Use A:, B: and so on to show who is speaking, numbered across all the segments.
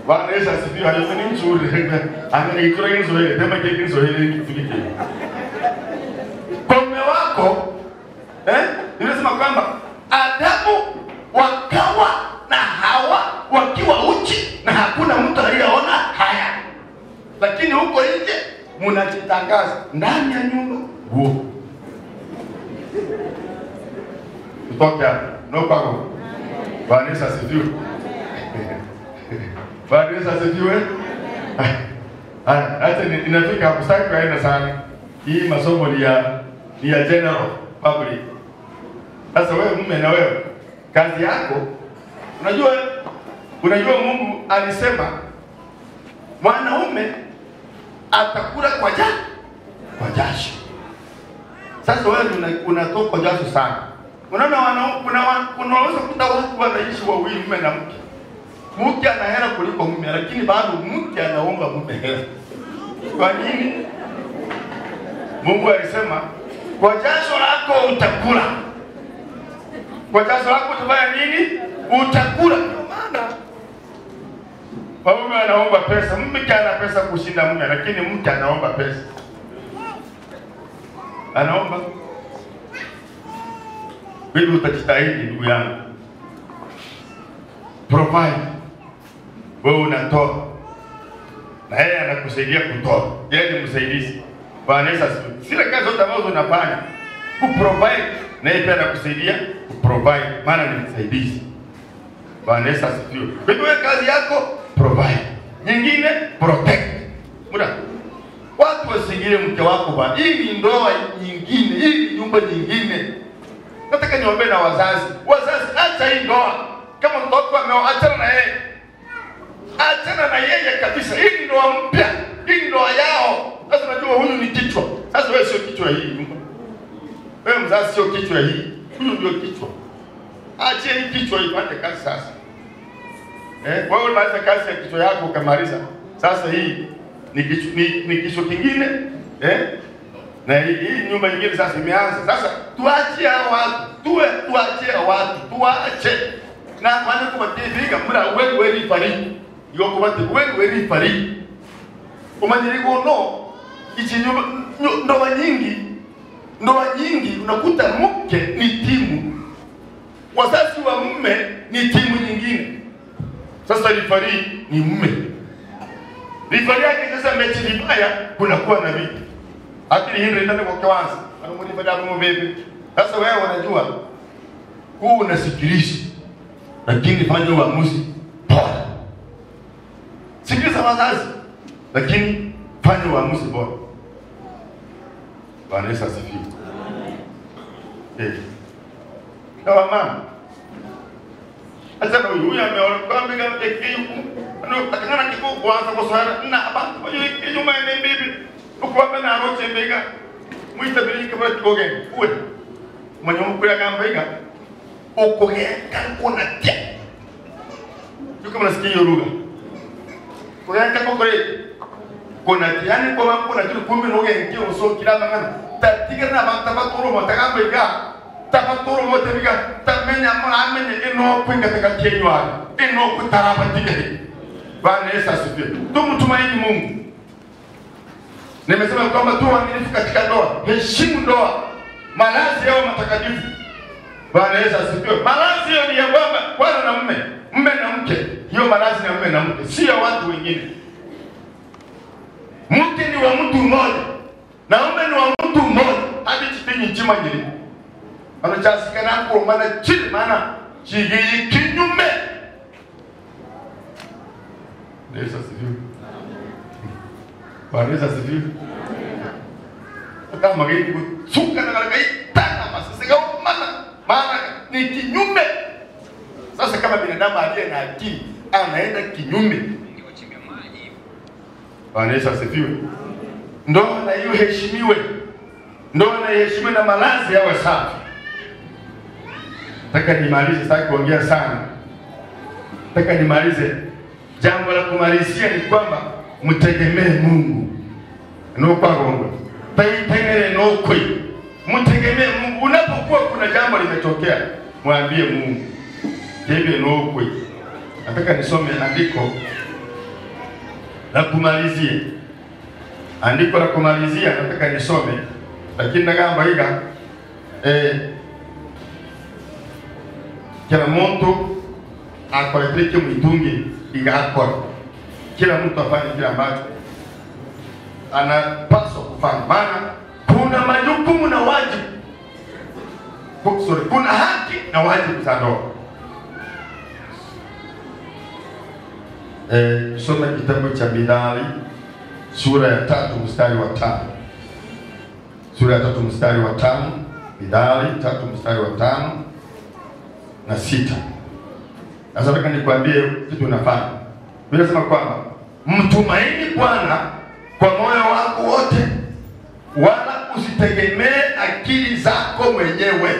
A: Bwana Yesu asifiwe. Hayo ni nzuri. Angalia nzuri, tema kile nzuri kifike. Kwa mume wako nimesema kwamba Adamu wakawa na Hawa wakiwa uchi na hakuna mtu aliyeona haya. Lakini huko nje mnajitangaza ndani ya nyumba. Huo. Kutoka no kwako. Bwana Yesu asifiwe. Bwana Yesu asifiwe. Hata inafika hapo sasa kaenda sana. Hii masomo ni ya general public. Sasa wewe mume na wewe kazi yako unajua Mungu alisema mwanaume atakula kwa jasho. Sasa wewe unatoka jasho sana. Unaona unaweza kuta watu wanaishi wawili mume na mke. Mke ana hela kuliko mume, lakini bado mke anaomba mume hela. Kwa nini? Mungu alisema kwa jasho lako utakula. Kwa jasho lako utafanya nini? Utakula. Kwa maana mume anaomba pesa, mke ana pesa kushinda mume, lakini mke anaomba pesa. Anaomba. Wewe utajitahidi ndugu yangu. Provide. Wewe unatoa. Na yeye anakusaidia kutoa. Yeye ni msaidizi. Bwana Yesu asifiwe. Zile kazi zote ambazo unafanya kuprovide na yeye pia anakusaidia kuprovide, maana ni msaidizi. Bwana Yesu asifiwe. Kwa hiyo kazi yako provide. Nyingine protect. Muda. Watu wasingilie mke wako bwana. Hii ni ndoa nyingine, hii ni nyumba nyingine. Nataka niombe na wazazi. Wazazi acha hii ndoa. Kama mtoto ameachana na yeye. Achana na yeye kabisa. Hii ni ndoa mpya. Hii ni ndoa yao. Sasa unajua huyu ni kichwa. Sasa wewe sio kichwa hii nyumba. Wewe mzazi sio kichwa hii. Huyu ndio kichwa. Achia hii kichwa ipate kazi sasa. Wewe unamaliza kazi ya kichwa yako ukamaliza. Sasa hii ni kichwa kingine. Na hii nyumba nyingine sasa imeanza. Sasa tuachie watu. Tuachie watu. Tuache. Na maana kwa TV kama wewe fariki. Yoko watu wewe fariki. Umanyiriko no. Ichi nyumba ndoa nyingi unakuta mke ni timu. Wazazi wa mume ni timu nyingine. Sasa rifari ni mume. Rifari yake sasa mechi vibaya kunakuwa na vita. Akili hii ndio kwa kwanza. Anamwona damu mbele. Sasa wewe unajua huu unasikiliza. Lakini fanya uamuzi bora. Sikiliza wazazi. Lakini fanya uamuzi bora. Bwana Yesu asifiwe. Kama mama acha huyu ameona kwamba atakana kiko kwanza kwa swala na hapa hiyo nyuma ya bibi uko na roche mbega muita bili kama tukoge uwe mwenye mkula kama higa ukoge kana tia yuko mnasikia hiyo lugha kwa kama kule kuna tiani kwa mambo na kitu kumbe noge ngio uso kila mangana tatika na mantaba toro motaka mbega tafatoro moteka tamenya mwanamenye eno kwinga takakenywa eno kutaraba tige. Bwana Yesu asifiwe. Tumtumaini Mungu. Nimesema kwamba tu waaminifu katika ndoa, heshimu ndoa, malazi yao matakatifu. Bwana Yesu asifiwe. Malazi yao ni ya bwana na mume, mume na mke. Hiyo malazi na mume na mke, si ya watu wengine. Mke ni wa mtu mmoja na mume ni wa mtu mmoja. Hadi chitinyi nchima nyingine. Anachasika na kwa maana chini maana chigi kinyume. Yesu asifiwe. Bwana Yesu asifiwe. Kama gani kusuka na kai tana masisega maana ni kinyume. Sasa kama binadamu aliye na akili anaenda kinyume. Bwana Yesu asifiwe. Ndoa na hiyo heshimiwe. Ndoa na heshimiwe na malazi yawe safi. Nataka nimalize sasa kuongea sana. Nataka nimalize. Jambo la kumalizia ni kwamba mtegemee Mungu. Ndio kwa Mungu. Taitegemee no koi. Mtegemee Mungu. kuna jambo limetokea, mwambie Mungu. Hivi ndio kweli. Nataka nisome andiko la kumalizia. Andiko la kumalizia nataka nisome, lakini ndagamba higa kila mtu akoleteke mwitungi igakora. Kila mtu afanye kile ambacho anapaswa kufanya. Maana kuna majukumu na wajibu. Kuna haki na wajibu za ndoa. Soma kitabu cha Mithali sura ya 3 mstari wa 5. Sura ya 3 mstari wa 5, Mithali 3 mstari wa 5 na 6. Sasa nataka nikwambie kitu unafanya. Biblia inasema kwamba mtumaini Bwana kwa moyo wako wote, wala usitegemee akili zako mwenyewe.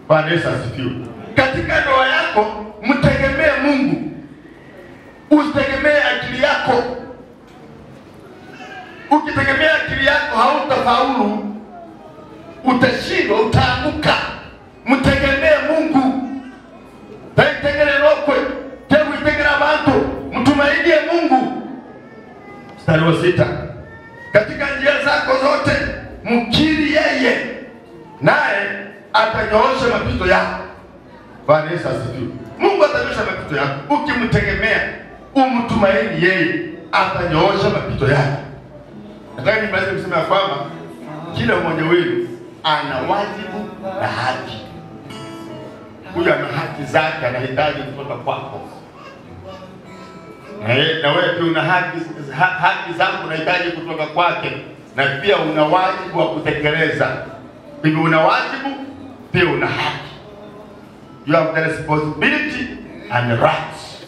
A: Bwana Yesu asifiwe. Katika ndoa yako mtegemee Mungu. Usitegemee akili yako. Ukitegemea akili yako hautafaulu. Utashindwa, utaanguka. Mtegemee Mungu. Tegemea lokwe, tegemea abantu, mtumainie Mungu. Mstari wa 6. Katika njia zako zote mkiri yeye, naye atanyoosha mapito yako. Bwana Yesu asifiwe. Mungu atanyoosha mapito yako. Ukimtegemea, umtumaini yeye, atanyoosha mapito yako. Nataka nimalize kusema kwamba kila mmoja wenu ana wajibu na haki. Huyu ana haki zake, anahitaji kutoka kwako. Na wewe pia una haki zako unahitaji kutoka kwake, na pia una wajibu wa kutekeleza. Hivyo una wajibu, pia una haki. You have the responsibility and rights.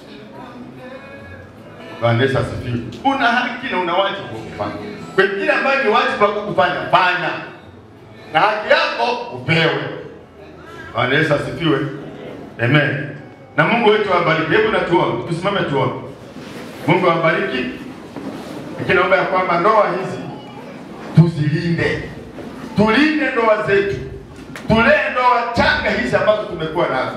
A: Bwana Yesu asifiwe. Una haki na una wajibu wa kufanya. Kwa kile ambacho ni wajibu wa kufanya, fanya. Na haki yako upewe. Bwana Yesu asifiwe. Amen. Na Mungu wetu awabariki. Hebu na tuombe. Tusimame tuombe. Mungu awabariki. Nikinaomba ya kwamba ndoa hizi tuzilinde. Tulinde ndoa zetu. Tulee ndoa changa hizi ambazo tumekuwa nazo.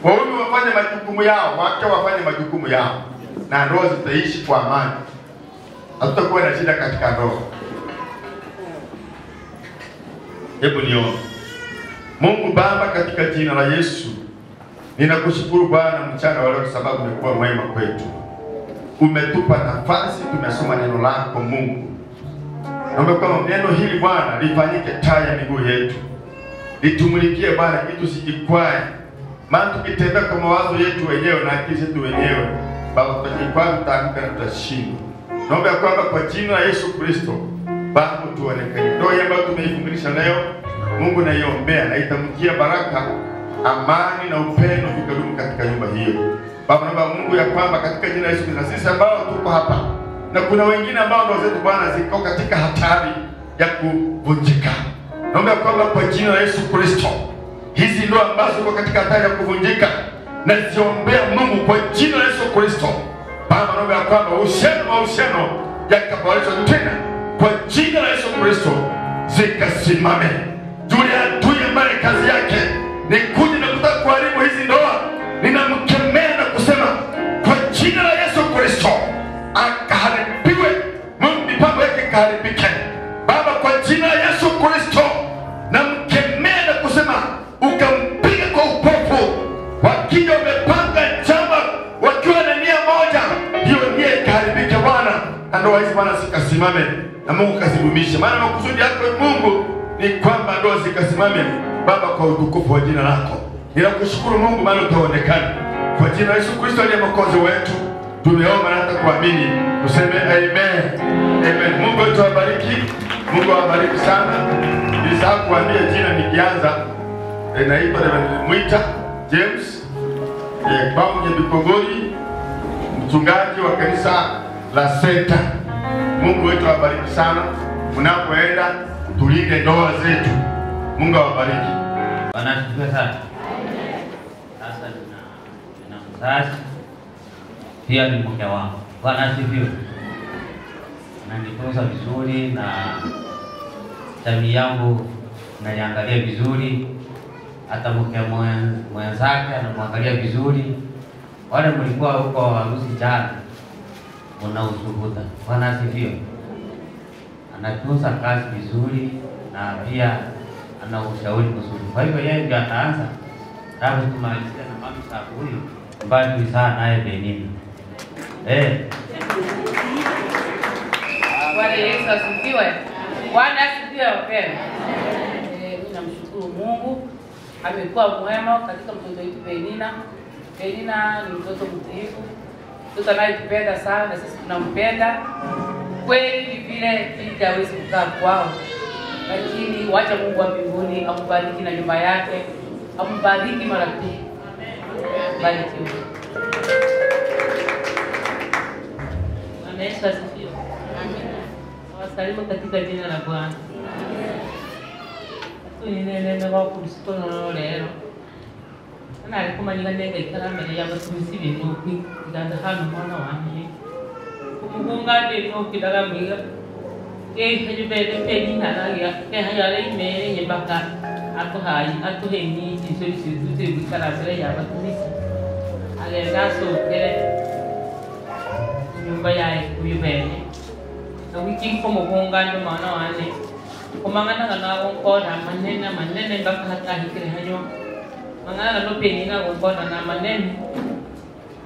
A: Waume wafanye majukumu yao, wake wafanye majukumu yao. Na ndoa zitaishi kwa amani. Hatutakuwa na shida katika ndoa. Hebu niombe. Mungu Baba, katika jina la Yesu, ninakushukuru Bwana mchana wa leo kwa sababu umekuwa mwema kwetu. Umetupa nafasi, tumesoma neno lako Mungu. Naomba kwamba neno hili Bwana lifanyike taa ya miguu yetu. Litumulikie Bwana kitu sijikwae. Maana tukitembea kwa mawazo yetu wenyewe na akili zetu wenyewe, Baba tutajikwaa, tutaanguka na tutashinda. Naomba kwamba kwa jina la Yesu Kristo, Baba tuonekane. Ndoa ambayo tumeifunganisha leo, Mungu naiombea na itamjia baraka, amani na upendo vikadumu katika nyumba hiyo. Baba naomba Mungu ya kwamba katika jina la Yesu Kristo, sisi ambao tuko hapa na kuna wengine ambao ndoa zetu Bwana ziko katika hatari ya kuvunjika, naomba kwamba kwa jina la Yesu Kristo, hizi ndoa ambazo ziko katika hatari ya kuvunjika, na ziombea Mungu kwa jina la Yesu Kristo. Baba naomba kwamba uhusiano yakaboreshwa tena kwa jina la Yesu Kristo, zikasimame. Julia adui ambaye kazi yake ni kuja na kutaka kuharibu hizi ndoa, ninamkemea na kusema kwa jina la Yesu Kristo akaharibiwe, mipango yake kaharibike. Baba kwa jina la Yesu Kristo namkemea na kusema ukampiga kwa upofu. Wakija wamepanga chama wakiwa na nia moja, hiyo nia ikaharibike Bwana, na ndoa hizi Bwana zikasimame na Mungu kazidumishe. Maana makusudi yako Mungu ni kwamba ndoa zikasimame Baba kwa utukufu wa jina lako. Ninakushukuru Mungu maana utaonekana. Kwa jina la Yesu Kristo aliye mwokozi wetu tumeomba na hata kuamini. Tuseme amen. Amen. Mungu wetu awabariki. Mungu awabariki sana. Nilisahau kuambia jina nikianza. Naitwa Mwita James Bamunye Bikogori, mchungaji wa kanisa la Seta. Mungu wetu awabariki sana. Mnapoenda tulinde ndoa zetu. Mungu awabariki.
B: Bwana asifiwe sana. Sasa nina mzazi pia ni mke wangu. Bwana asifiwe. Ananitunza vizuri na jamii yangu naliangalia vizuri, hata mke mwenzake anamwangalia vizuri. Wale mlikuwa huko harusi jana, mna ushuhuda. Bwana asifiwe. Anatunza kazi vizuri na pia ana ushauri mzuri. Kwa hivyo yeye ndiye ataanza. Labda tumalizie na mama sababu huyu ambaye tulizaa naye Benini.
C: Bwana Yesu asifiwe. Bwana asifiwe wapendwa. Mimi namshukuru Mungu. Amekuwa mwema katika mtoto wetu Benina. Benina ni mtoto mtiifu. Mtoto anayetupenda sana na sisi tunampenda. Kweli vile binti hawezi kukaa kwao. Lakini wacha Mungu wa mbinguni ambariki na nyumba yake. Ambariki mara tu. Barikiwe.
D: Bwana Yesu asifiwe. Wasalimu katika jina la Bwana. Tuninene kwa kusikona lero. Ana alikumanyika ndege ikara ya batumizi bintu kwiganda hano mwana wanjye. Kumugunga ndino kidaga mwiga. Hejubede Benina nagia hayale imere nyembaka atuhenyi isori sizute bikarabere ya batumizi. Agenda sokere nyumba yae kuyubene. Na wiki ko mugunga ndo mwana wane kumangana kana ngonkora manene mbaka hata hikire hayo mangana no Benina ngonkora na manene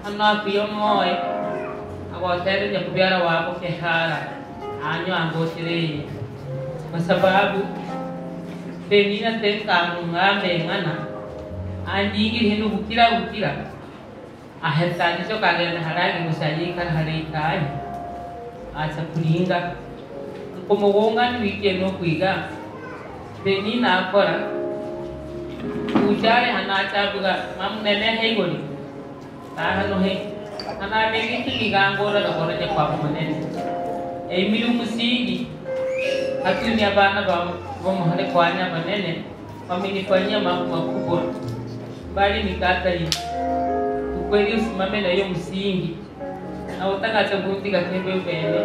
D: ana pio moe agotere ya kubiara wako kehara anyo angotire kwa sababu Benina tenka ngambe ngana anjigi hinu bukira aheta nicho kagenda haragi musajika harikani acha kulinga kumugonga ni wiki no kuiga Benina akora ujare hanacha buga mamnene heigori tahano he ana begi kigangora na koraje kwa manene emilu musigi hatuni abana ba muhale kwanya manene wamenifanyia mambo makubwa bali nikatari ukweli usimame na hiyo msingi na utaka chaguti katembe upende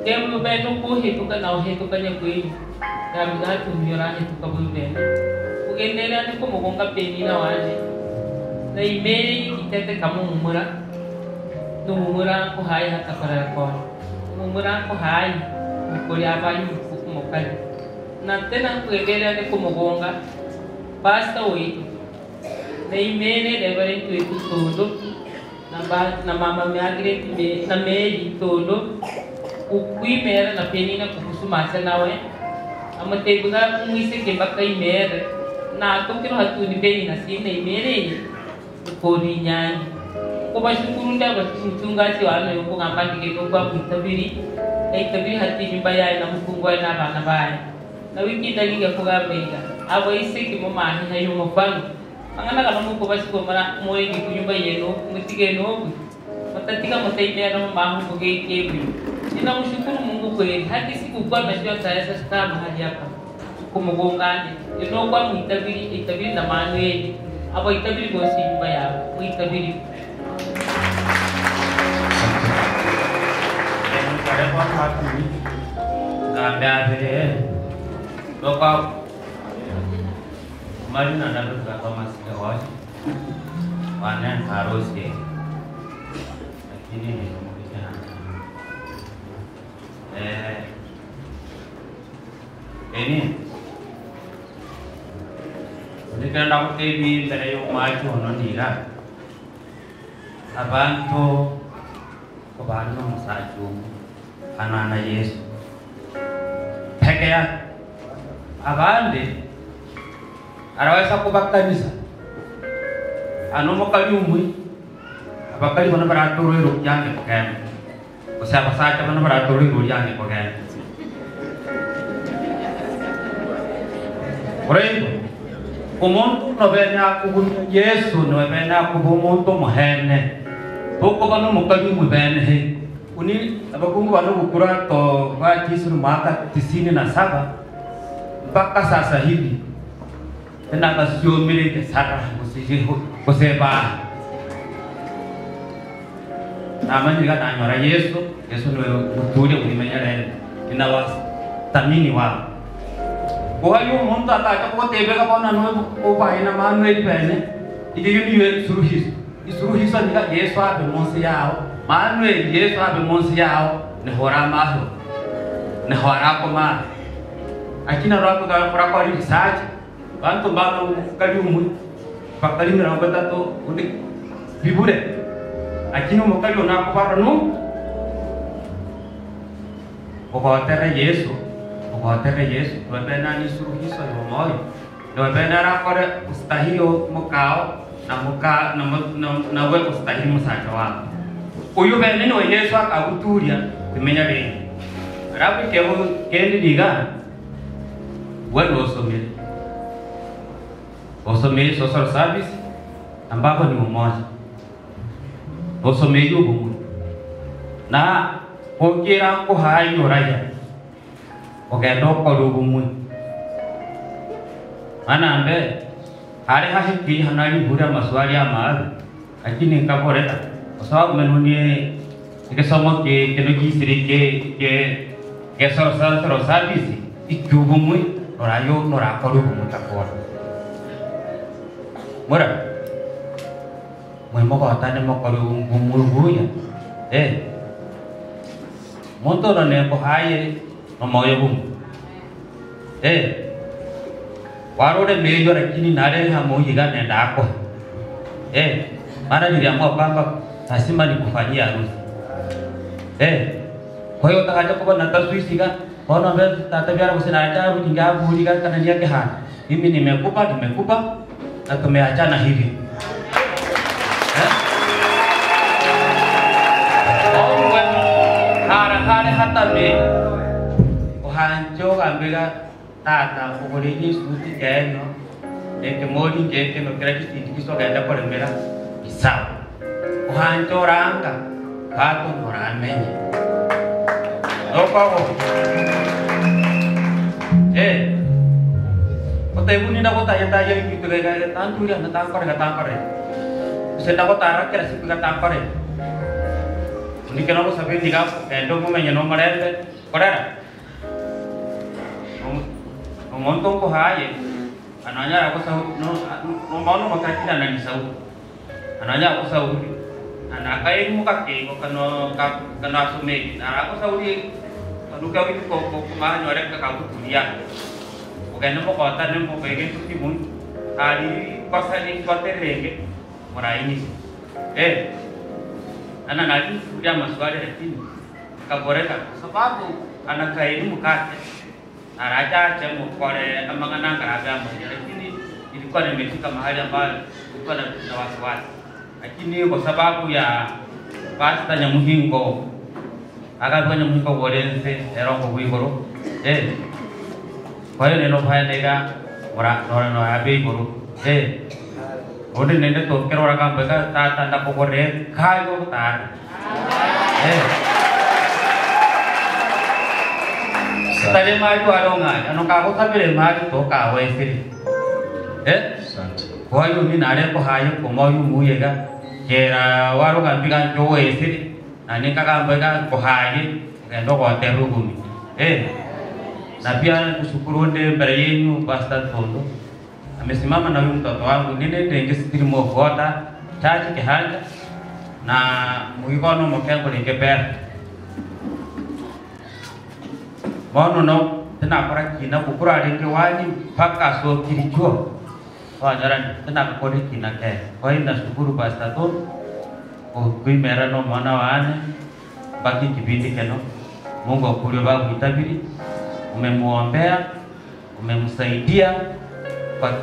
D: tembe upende kuhituka na uhitukanye kweli na mgatu mnyora hituka upende ugendelea niko mugonga Benina wanje na imeli kitete kama mumura numumura ko hai hata para ko mumura ko hai ukuri abayu mukali na tena kuendelea niko mugonga basta wetu na imeli devare tu todo na mama Margaret na Mary todo ukuimera na Benina kukusuma nawe amateguga mwise kembaka imera na tukiro hatuni Benina sine imere kori nyanyi ko bashukuru ndaba mchungaji wano yuko ngambandike kwa kutabiri itabiri hati nyumba yae na mkungwa na bana bae na wiki dagiga kugambega abo isiki mu mahi na yumo bano angana kana muko bashiko mara moyi kunyumba yeno mutige no matatika mutaimea na mahu kugeikebi ninamshukuru Mungu kweli hadi siku kwa najua sasa kama mahali hapa kumugongane ndio kwa itabiri na Manuel abo itabiri bosi nyumba yao itabiri
B: Kare kwa hatu ngambia vile doka marina na ndo kama sikawa wana harusi lakini ni ini nikenda kutebi mbere yo macho no ndira abantu ko bantu musaju anana Yesu peke yake abandi araweza kubakanisa anomokali umwe abakali bana baratorero yange kokene kusaba sacha bana baratorero yange kokene Orendo umuntu nobenya kubunya Yesu nobenya kubumuntu muhene boko bano mukali mubene he uni abakungu bano bukura to kwa Yesu mwaka 97 mpaka sasa hivi tena kasiomile sana msijiho kusema namani kana nyora Yesu ndio mtuje kulimenya leo inawas tamini wa Kwa hiyo mtu atakapotembea kwa nani kwa ina maana ile pene ile yuni suluhisho ni Yesu abe monsi yao maana Yesu abe monsi yao ni hora maso ni hora koma akina rako ga para kwa research bantu bano kaliumu pakali na ngata to undi bibure akina mokali ona ko para no kwa tere Yesu wabena ni suluhisho ya moyo wabena rakore ustahio mukao na we ustahili musaka wako uyu bene no Yesu akaguturia kumenya rero rabi keho kendi diga wewe usomele social service ambapo ni umoja usomele ubumu na kukira kuhai oraya ogendo korugumu anambe hare hahiki hanali bura maswali amaru lakini nikaporeta kwa sababu menunie ikisoma kenoji sirike ke social service ikyugumu orayo norakorugumu takora mura mwemo kotane mokorugumu buya monto ne ko haye no moyo bum warode mejo rakini nare ha moyiga ne ndako mara niliamua kwamba lazima nikufanyia harusi kwa hiyo utakaja kwa na taswisiga ona mbele tatabiara kusina ajabu ningabu kana nia kehana mimi nimekupa na tumeachana hivi hara hata me ohanjo ambega tata kukolini suti keno eke modi keke no kira kiso gaenda kwa mera isawa ohanjo ranga kato noramenye dopago otebuni na kota yata yang gitu kayak tantu ya tankore senda kota arak kira sih kira tankore ini kenapa sampai tiga endo mau menyenong mereka korera ngontong ko haye ananya aku sahut no mau makati na nani sahut ananya aku sahut anak kaya muka ke ko kano sume na aku sahut kanu kau itu ko kemana nyore ke kau kuliah bukan mo kota nem mo pege tu timun ali pasal ini kote lege mora ini anak nadi sudah masuk ada di sini kaboreka sebab anak kaya ini muka raja cemu kore amang anak agama jadi ini ilikuwa nimefika mahali ambapo ilikuwa na wasiwasi lakini kwa sababu ya pasta nyamuhingo akafanya nyamuhingo bolense erongo kuigoro kwa hiyo neno haya nega no abe igoro ode nende to kero rakam bega tata nda kokore kayo tar tadi maju adonga ano kako sabile maju to kawe siri kwa hiyo ni nare ko hayo ko moyu muyega kera waro gambiga jowe siri ani kaka mbega ko haye ngendo ko terugumi na pia kushukuru nde mbele yenu Pastor Tondo amesimama na huyu mtoto wangu nene ndenge sitiri mogota chachi kihanja na muikono mokengo ningeber mono no tena para kina kukura ringe wani paka so kiricho wajaran tena kukori kina ke kwa hiyo nashukuru Pastor Tondo kui mera no mwana wane baki kipindi keno Mungu akulie babu itabiri umemuombea umemsaidia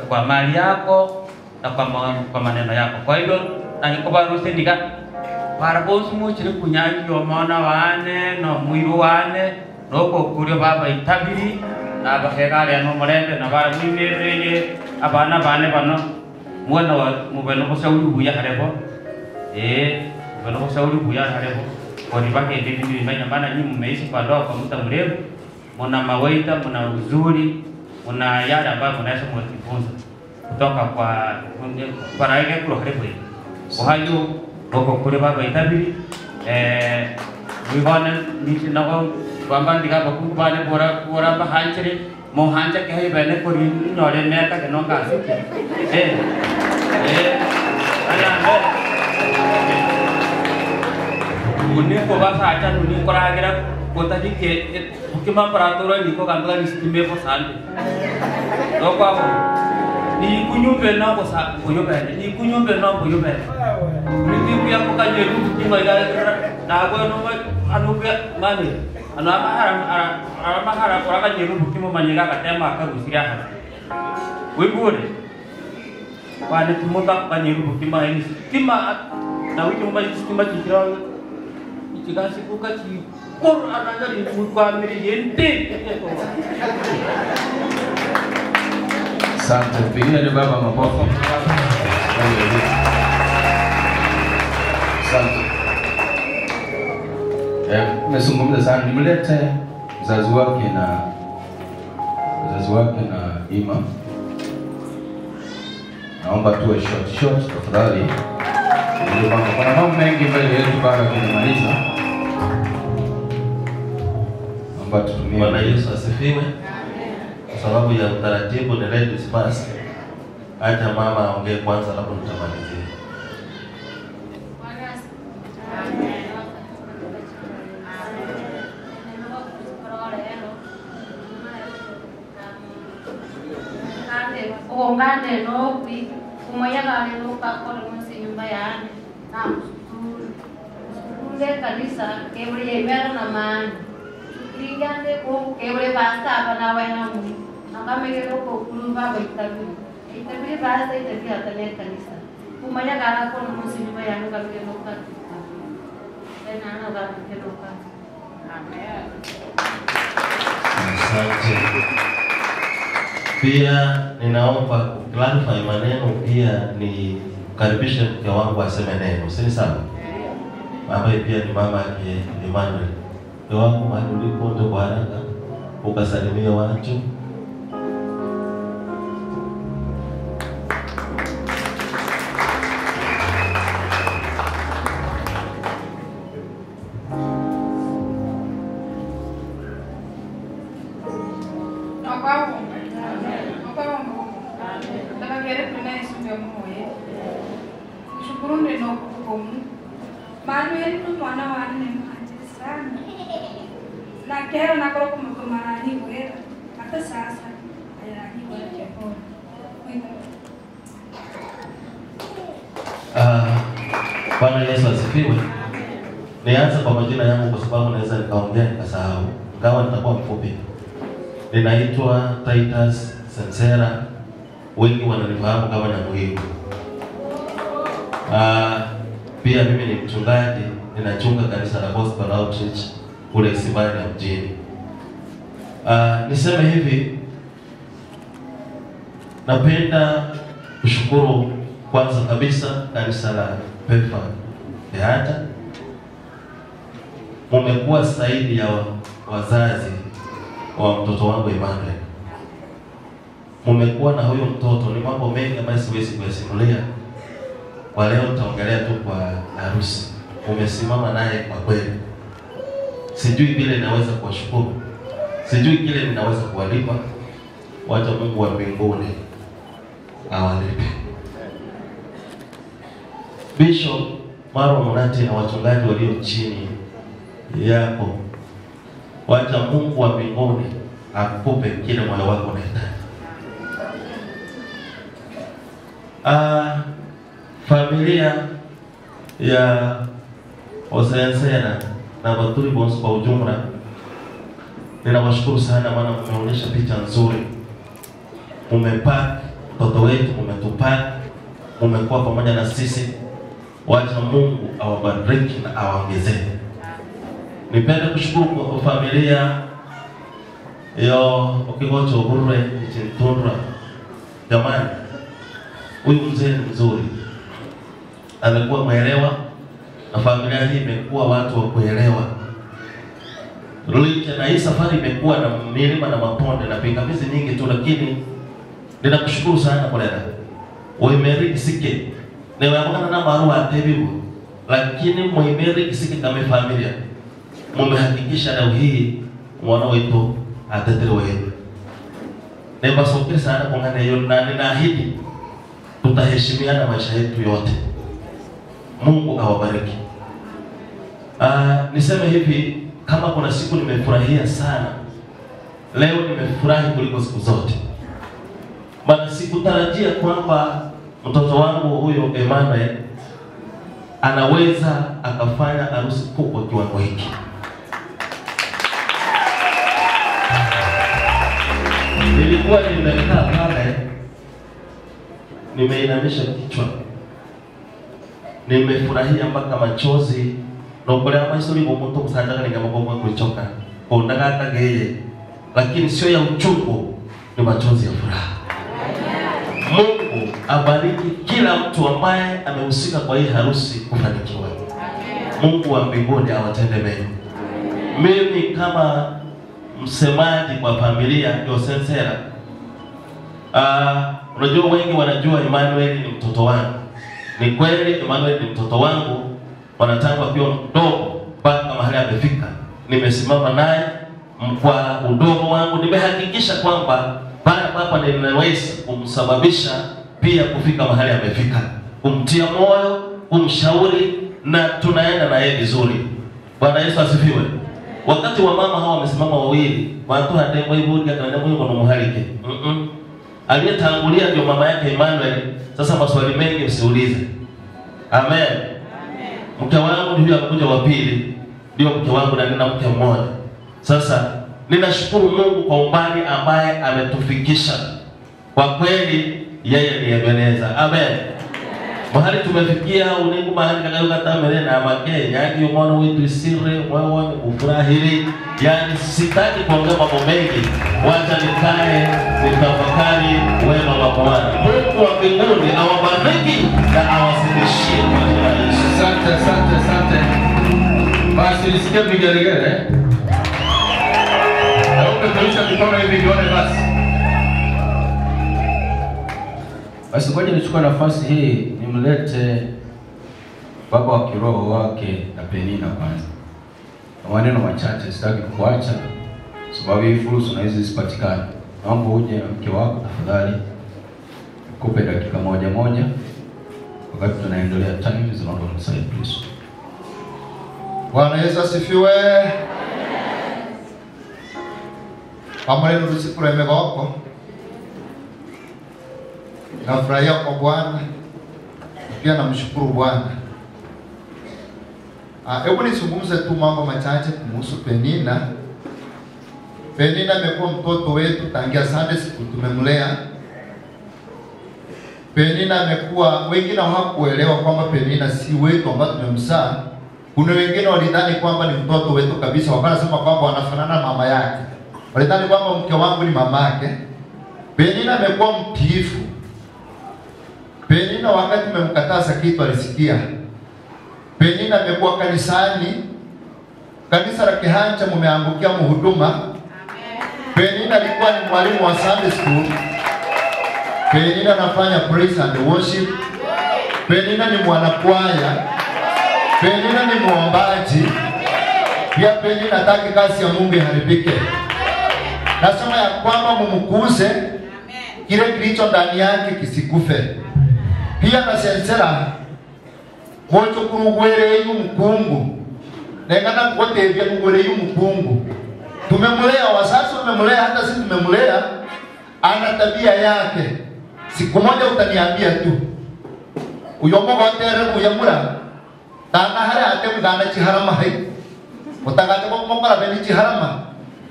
B: kwa mali yako na kwa maneno yako kwa hivyo na nikoba rusindika para bosumu chiri kunyangi omona wane no mwiru wane noko kurio baba itabiri na bakegale no morende na bara mwimereye abana bane bano mwana wa mubeno ko sauri buya harebo mubeno ko sauri buya harebo kwa nibake ndivyo imanya maana nyinyi mmeishi kwa ndoa kwa muda mrefu mna mawaida mna uzuri mna yale ambayo mnaweza kujifunza kutoka kwa raia kule karibu kwa hiyo huko kule baba itabiri wibana nisi nako kwamba ndika bakubane bora bahanchire mohanja ke hai bene kori nyore meka ke no ka sike ana Muni ko ba sa acha muni ko ra gira ko ta di ke ukima paratura ni ko kangla ni stime po sande do ko ni kunyu be na ko sa ko yo be ni kunyu be na ko yo be ni ti ku ya ko ka je ku ti ma ga na ko no anu be mani anu ama ko ka je ku ti mo ma ni ga ka tema ka gusia ha we bure wa ni mo ta ka ni ku ti ma ni ti ma na wi ti mo ti ma ti ra jika si buka si kur anaknya di buka meriente.
E: Asante pia ni baba mapoko. Asante. Nimezungumza sana, nimlete mzazi wake na Ima. Naomba tuwe short tafadhali. Kuna mambo mengi mbele yetu baada kumaliza.
F: Bwana Yesu asifiwe. Kwa sababu ya utaratibu ni late disperse. Acha mama aongee kwanza alafu tutamalizia.
G: Ongane nopi kumoyaga leo kwa msi nyumba yani na skule kanisa kebre yemera na man ligande ko kebre basta apana wana mu nakamegero ko kulumba baitabi itabi basta itabi atale kanisa kumoyaga kwa msi nyumba yani kamegero ka tena na ga kamegero ka amen.
F: Asante. Pia ninaomba clarify maneno, pia ni karibishe mke wangu aseme neno. Si sawa? Mama pia ni mama yake Emmanuel. Mke wangu mahali ulipo ndio kwa haraka ukasalimia watu. Bwana Yesu asifiwe. Nianze kwa majina yangu kwa sababu naweza nikaongea nikasahau. Ingawa nitakuwa mfupi. Ninaitwa Titus Sensera. Wengi wananifahamu kama Nyamuhigu. Pia mimi ni mchungaji, ninachunga kanisa la Gospel Outreach kule Isimani na mjini. Niseme hivi, napenda kushukuru kwanza kabisa kanisa la Pefa Beata. Mumekuwa zaidi ya wazazi wa mtoto wangu Emmanuel. Mumekuwa na huyo mtoto, ni mambo mengi ambayo siwezi kuyasimulia. Kwa leo nitaongelea tu kwa harusi. Umesimama naye kwa kweli. Sijui vile ninaweza kuwashukuru. Sijui kile ninaweza kuwalipa. Wacha Mungu wa mbinguni awalipe. Bishop Maro Munati na wachungaji walio chini yako, wacha Mungu wa mbinguni akupe kile moyo wako unahitaji. Familia ya Osensera na Baturi Bonsu kwa ujumla, ninawashukuru sana maana mmeonyesha picha nzuri. Mmepack mtoto wetu, mmetupack, mmekuwa pamoja na sisi. Wacha Mungu awabariki na awaongezee. Nipende kushukuru kwa familia yo Okigocho Burre Chintundra. Jamani, huyu mzee ni mzuri. Amekuwa mwelewa na familia hii imekuwa watu wa kuelewa. Licha na hii safari imekuwa na milima na maponde na pingamizi nyingi tu, lakini ninakushukuru sana kwa dada. Wewe sike. Na wewe na barua atebibu. Lakini muimeri sike kama familia. Mmehakikisha leo hii mwana wetu atetewe. Nebasokere sana kwa ngane hiyo, na ninaahidi tutaheshimiana maisha yetu yote. Mungu awabariki. Niseme hivi, kama kuna siku nimefurahia sana, leo nimefurahi kuliko siku zote. Maana sikutarajia kwamba mtoto wangu huyo Emmanuel anaweza akafanya harusi kubwa kiwango hiki. Nilikuwa nimekaa pale, nimeinamisha kichwa, nimefurahia mpaka machozi. Nokolea maisuri mtu kusajaka ningamagomwa kuchoka kuondaga kageye, lakini sio ya uchungu, ni machozi ya furaha. Mungu abariki kila mtu ambaye amehusika kwa hii harusi kufanikiwa. Mungu wa mbinguni awatende mema. Mimi kama msemaji kwa familia ya Sensera, unajua wengi wanajua Emmanuel ni mtoto wangu. Ni kweli Emmanuel ni mtoto wangu, wanatangwa akiwa mdogo mpaka mahali amefika. Nimesimama naye kwa udogo wangu, nimehakikisha kwamba pale hapa ninaweza kumsababisha pia kufika mahali amefika, kumtia moyo, kumshauri, na tunaenda na yeye vizuri. Bwana Yesu asifiwe. Wakati wa mama hawa wamesimama wawili, watu hademo ibudi kana moyo kwa muhalike. Aliyetangulia ndio mama yake Emmanuel. Sasa maswali mengi usiulize. Amen. Mke wangu ndio anakuja wa pili, ndio mke wangu na nina mke mmoja. Sasa ninashukuru Mungu kwa umbali ambaye ametufikisha. Kwa kweli yeye ni Ebeneza. Amen. Mahali tumefikia uningu mahali kagayo katamele na make nyaki umono wetu isire mwewe ufurahili. Yani sitaki kuongea mambo mengi, wacha nikae nitafakari wema wa Bwana. Mungu wa mbinguni awabariki na awazidishie kwa jina la Yesu.
E: Asante, asante, asante. Basi nisikie vigelegele. Naomba tuonyeshe mikono hivi nione basi. Basi ngoja nichukue nafasi hii nimlete baba wa kiroho wake na Penina kwanza. Kwa maneno machache, sitaki kuacha sababu hii fursa na hizi zisipatikane. Naomba uje na mke wako tafadhali. Kupe dakika moja wakati tunaendelea time zinaomba msaidie please.
H: Bwana Yesu asifiwe. Pamoja na usiku wa megoko. Nafurahia kwa Bwana. Pia namshukuru Bwana. Hebu nizungumze tu mambo machache kuhusu Penina. Penina amekuwa mtoto wetu tangia Sunday school tumemlea. Penina amekuwa, wengine hawakuelewa kwamba Penina si wetu ambao tumemzaa. Kuna wengine walidhani kwamba ni mtoto wetu kabisa, wakasema kwamba wanafanana na mama yake. Walidhani kwamba mke wangu ni mama yake. Penina amekuwa mtiifu. Penina wakati mmemkataza kitu alisikia. Penina amekuwa kanisani. Kanisa la Kihanja mumeangukia mhuduma. Penina alikuwa ni mwalimu wa Sunday school. Penina anafanya praise and worship. Penina ni mwanakwaya. Penina ni muombaji. Pia Penina hataki kazi ya Mungu iharibike. Nasema ya kwamba mumkuze kile kilicho ndani yake kisikufe. Pia na Sensera mocho kurugwere y'umukungu. Nengana kutebya kugwere y'umukungu. Tumemlea, wazazi wamemlea, hata sisi tumemlea. Ana tabia yake. Siku moja utaniambia tu. Uyomoga tere kuyamura. Tana hare ate mudana chiharama hai. Utangate ko mokora beni chiharama.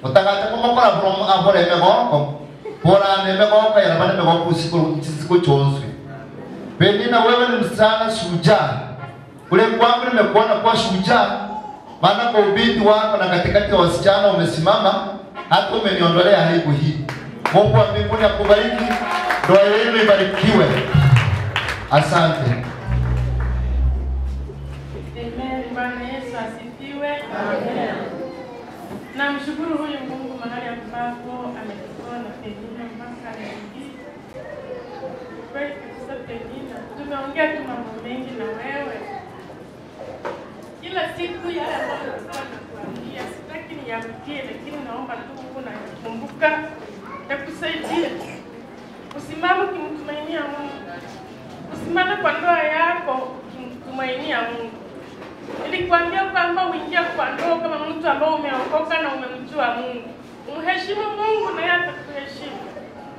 H: Utangate ko mokora from abore megoko. Pora ne megoko ya bana megoko siku chonzwe. Penina wewe ni msichana shujaa. Kule kwangu nimekuona kwa shujaa. Maana kwa ubinti wako na katikati ya wasichana umesimama, hata umeniondolea aibu hii. Mungu wa mbinguni akubariki. Ndoa yenu ibarikiwe. Asante.
I: Amen. Bwana Yesu asifiwe. Amen. Namshukuru huyu Mungu mahali ambapo ametutoa na Penina mpaka leo hii. Kweli kabisa Penina, tumeongea tu mambo mengi na wewe. Kila siku yale ambayo tulikuwa tunakuambia, sitaki niyarudia, lakini naomba tu unakumbuka yakusaidie. Usimame ukimtumainia Mungu. Usimame kwa ndoa yako ukimtumainia Mungu. Nilikwambia kwamba uingia kwa ndoa kama mtu ambaye umeokoka na umemjua Mungu. Umheshimu Mungu na yeye atakuheshimu.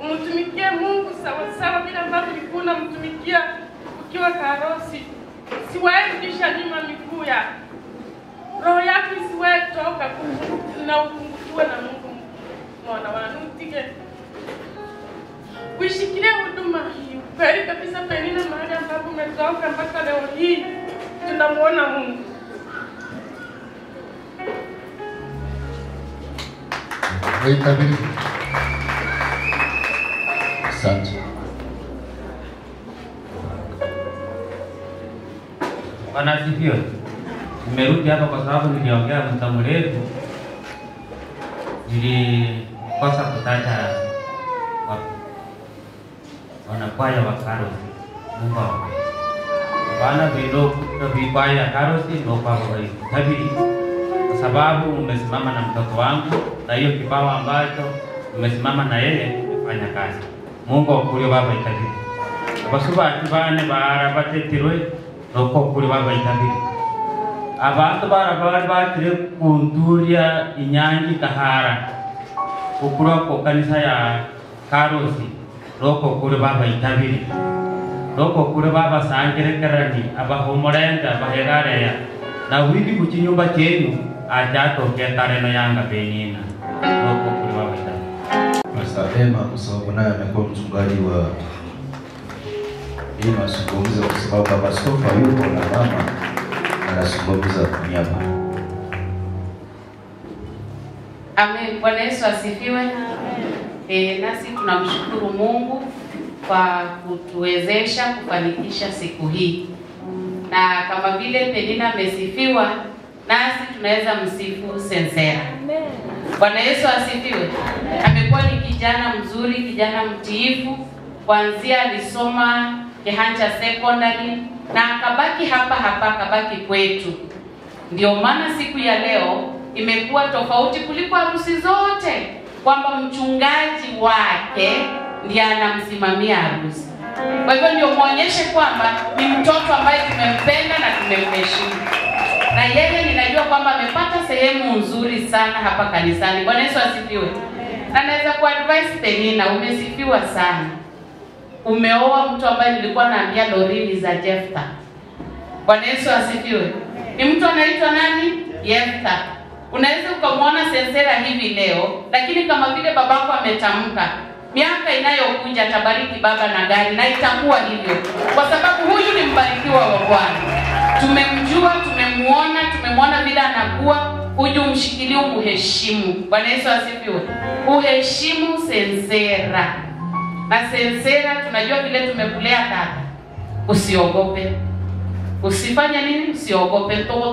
I: Umtumikie Mungu sawa sawa vile ambavyo ulikuwa unamtumikia ukiwa karosi. Siwahi kurudisha nyuma miguu yako. Roho yako isiwahi toka na upungukiwe na Mungu. Mwana wanamtige. Uishikilie huduma hii. Kweli kabisa Penina, mahali ambapo umetoka mpaka leo hii tunamuona Mungu.
H: Waitabiri. Asante.
B: Bwana asifiwe. Nimerudi hapa kwa sababu niliongea muda mrefu. Nilikosa kutaja wanakwaya wa Karosi. Mungu awabariki. Bwana vikwaya Karosi ndio kwa tabiri. Kwa sababu umesimama na mtoto wangu na hiyo kipawa ambacho umesimama na yeye kufanya kazi. Mungu akuri baba itabiri. Abasuba atibane barabatetirwe noko kuri baba itabiri. Abantu barabatire kunduria inyangi kahara. Ukura ko kanisa ya Karosi noko kuri baba itabiri. Noko kuri baba sangerekerani abahomorenda bahegareya. Na wiki kuchinyumba chenu ajato ketareno yanga Penina. Noko kuri baba itabiri.
E: Pastor Emma kwa sababu naye amekuwa mchungaji wa hii mazungumzo kwa sababu baba askofu yupo na mama anazungumza kwa niaba.
C: Amen. Bwana Yesu asifiwe. Amen. Nasi tunamshukuru Mungu kwa kutuwezesha kufanikisha siku hii. Na kama vile Penina amesifiwa, nasi tunaweza msifu Sensera. Amen. Bwana Yesu asifiwe. Amekuwa ni kijana mzuri, kijana mtiifu. Kuanzia alisoma Kehanja Secondary na akabaki hapa akabaki kwetu. Ndio maana siku ya leo imekuwa tofauti kuliko harusi zote, kwamba mchungaji wake ndiye anamsimamia harusi. Kwa hivyo ndio muonyeshe kwamba ni mtoto ambaye tumempenda na tumemheshimu. Na yeye ninajua kwamba amepata sehemu nzuri sana hapa kanisani. Bwana Yesu asifiwe. Na naweza kuadvise Penina, umesifiwa sana. Umeoa mtu ambaye nilikuwa naambia Lorini za Jefta. Bwana Yesu asifiwe. Ni mtu anaitwa nani? Jefta. Unaweza ukamwona Sensera hivi leo, lakini kama vile babako ametamka, miaka inayokuja atabariki baba na gari, na itakuwa hivyo. Kwa sababu huyu ni mbarikiwa wa Bwana. Tumemjua, tumemwona vile anakuwa, huyu umshikilie, umheshimu. Bwana Yesu asifiwe. Uheshimu Sensera. Na Sensera tunajua vile tumekulea tata. Usiogope. Usifanye nini? Usiogope. Ntogo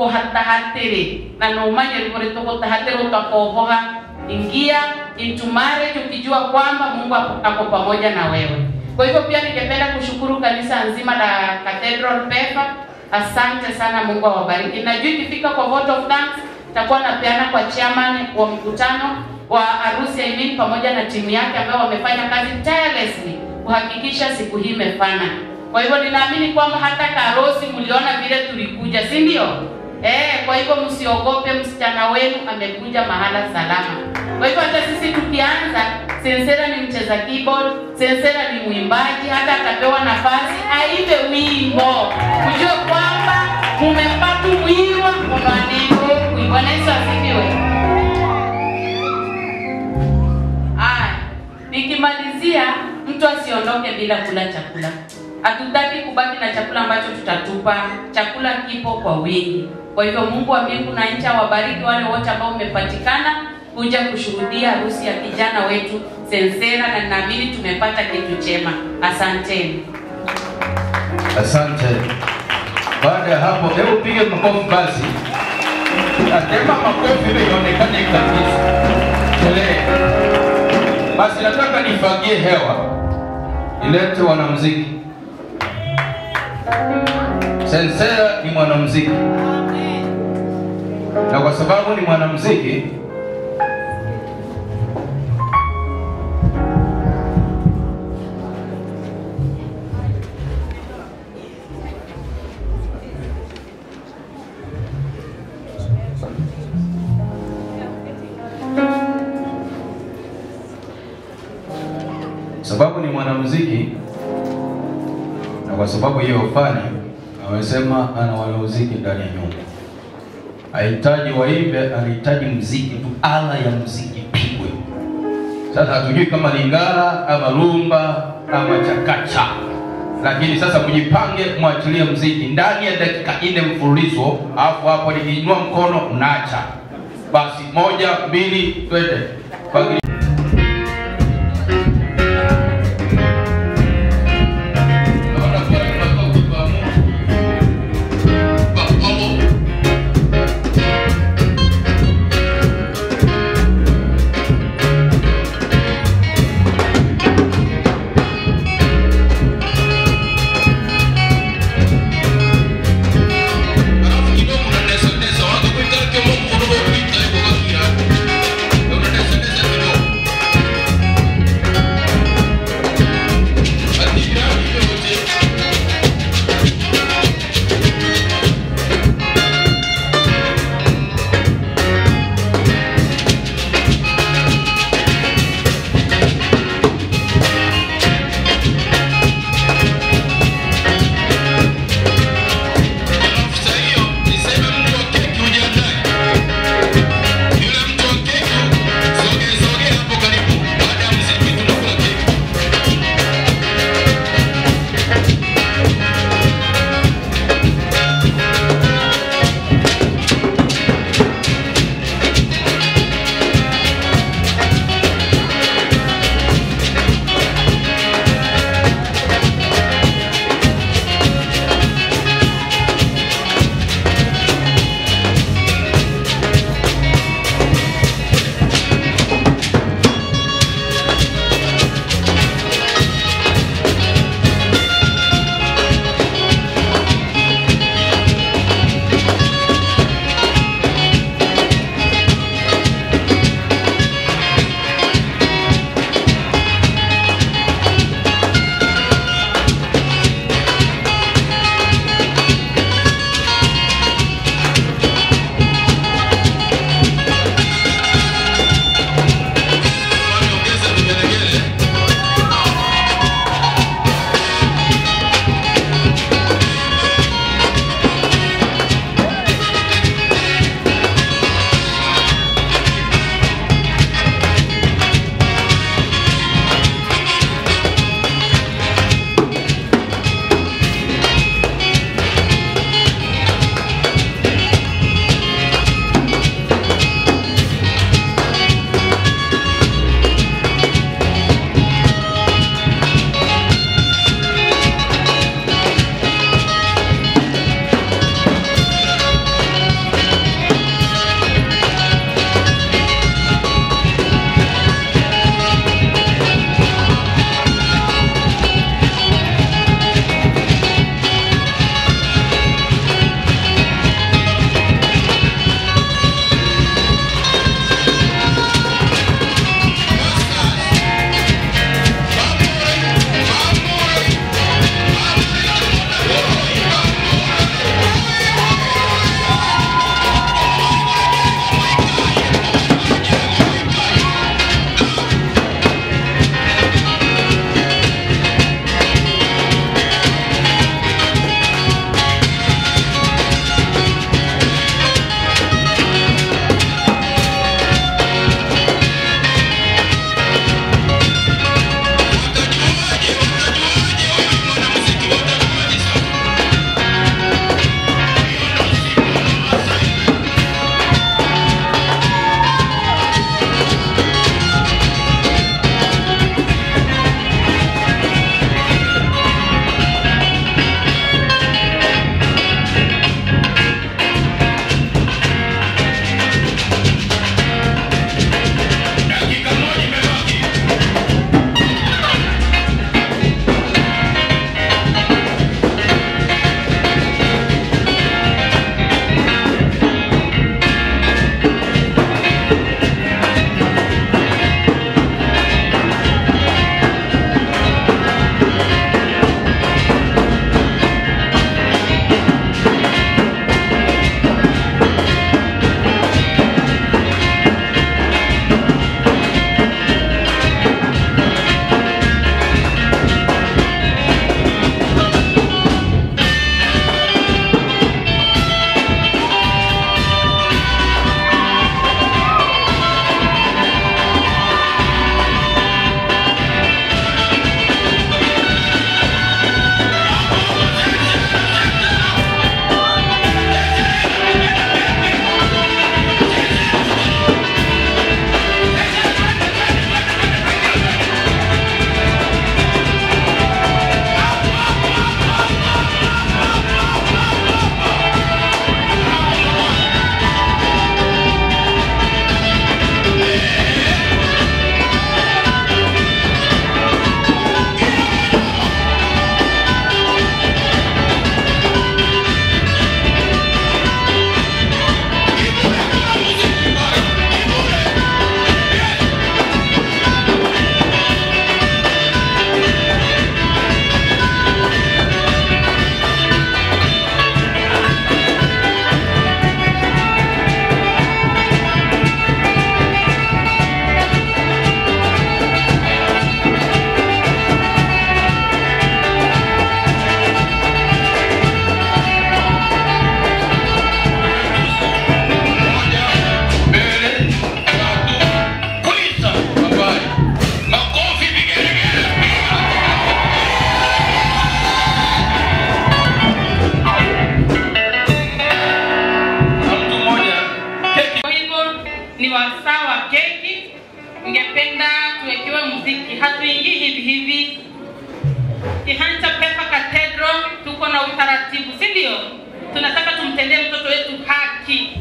C: hatahatere. Na nomanye libore ntogo tahatere utakohoha. Ingia into marriage ukijua kwamba Mungu ako pamoja na wewe. Kwa hivyo pia ningependa kushukuru kanisa nzima la Cathedral Pefa. Asante sana, Mungu awabariki. Najua ikifika kwa vote of thanks takuwa napeana kwa chairman wa mkutano wa harusi pamoja na timu yake ambao wamefanya kazi tirelessly kuhakikisha siku hii imefana. Kwa hivyo ninaamini kwamba hata Karosi mliona vile tulikuja, si ndio? Kwa hivyo msiogope, msichana wenu amekuja mahala salama. Kwa hivyo hata sisi tukianza, Sensera ni mcheza keyboard, Sensera ni mwimbaji, hata atapewa nafasi aimbe wimbo. Mjue kwamba mmepata mwiwa kwa maneno. Bwana Yesu asifiwe. Nikimalizia, mtu asiondoke bila kula chakula. Hatutaki kubaki na chakula ambacho tutatupa. Chakula kipo kwa wingi. Kwa hivyo Mungu wa mbingu na nchi awabariki wale wote ambao umepatikana kuja kushuhudia harusi ya kijana wetu Sensera, na ninaamini tumepata kitu chema. Asanteni.
E: Asante. Baada ya hapo, hebu pige makofi basi. Atema makofi ili ionekane kabisa. Basi nataka nifagie hewa. Ilete wanamuziki. Sensera ni mwanamuziki. Na kwa sababu ni mwanamuziki, sababu ni mwanamuziki, na kwa sababu hiyo fani amesema ana wanamuziki ndani ya nyumba. Hahitaji waimbe, anahitaji muziki tu, ala ya muziki pigwe. Sasa hatujui kama Lingala ama rumba ama chakacha, lakini sasa kujipange, mwachilie muziki ndani ya dakika 4 mfululizo, alafu hapo nikiinua mkono mnaacha. Basi 1 2 twende.
J: Una
D: sivyo? Tunataka tumtendee mtoto wetu haki.